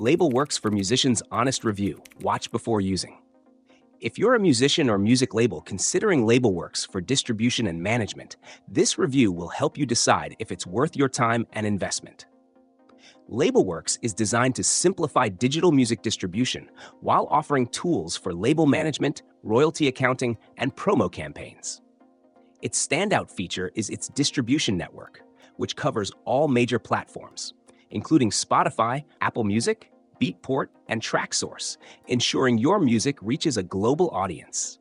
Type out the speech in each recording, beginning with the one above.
LabelWorx for musicians' honest review. Watch before using. If you're a musician or music label considering LabelWorx for distribution and management, this review will help you decide if it's worth your time and investment. LabelWorx is designed to simplify digital music distribution while offering tools for label management, royalty accounting, and promo campaigns. Its standout feature is its distribution network, which covers all major platforms, including Spotify, Apple Music, Beatport, and TrackSource, ensuring your music reaches a global audience.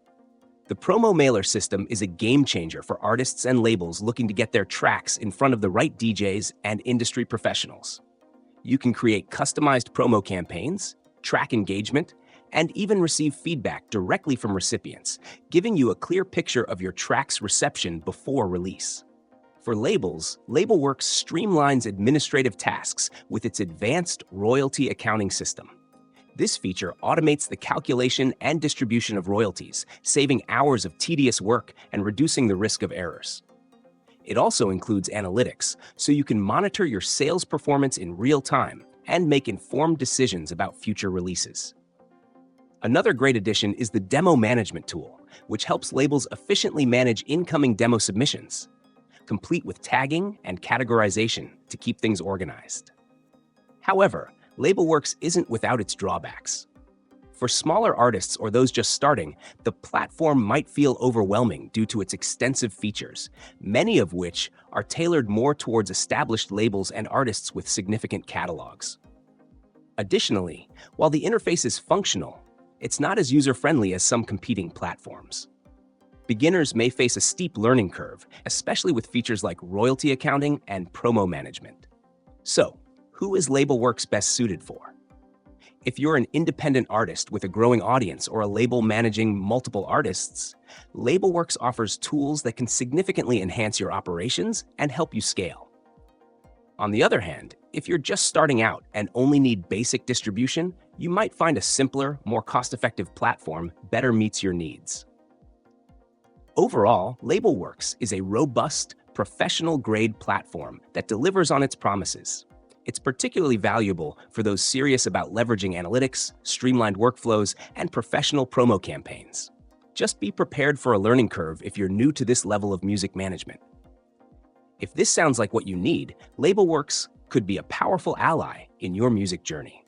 The promo mailer system is a game changer for artists and labels looking to get their tracks in front of the right DJs and industry professionals. You can create customized promo campaigns, track engagement, and even receive feedback directly from recipients, giving you a clear picture of your track's reception before release. For labels, LabelWorx streamlines administrative tasks with its advanced royalty accounting system. This feature automates the calculation and distribution of royalties, saving hours of tedious work and reducing the risk of errors. It also includes analytics, so you can monitor your sales performance in real time and make informed decisions about future releases. Another great addition is the demo management tool, which helps labels efficiently manage incoming demo submissions, complete with tagging and categorization to keep things organized. However, LabelWorx isn't without its drawbacks. For smaller artists or those just starting, the platform might feel overwhelming due to its extensive features, many of which are tailored more towards established labels and artists with significant catalogs. Additionally, while the interface is functional, it's not as user-friendly as some competing platforms. Beginners may face a steep learning curve, especially with features like royalty accounting and promo management. So, who is LabelWorx best suited for? If you're an independent artist with a growing audience or a label managing multiple artists, LabelWorx offers tools that can significantly enhance your operations and help you scale. On the other hand, if you're just starting out and only need basic distribution, you might find a simpler, more cost-effective platform better meets your needs. Overall, LabelWorx is a robust, professional-grade platform that delivers on its promises. It's particularly valuable for those serious about leveraging analytics, streamlined workflows, and professional promo campaigns. Just be prepared for a learning curve if you're new to this level of music management. If this sounds like what you need, LabelWorx could be a powerful ally in your music journey.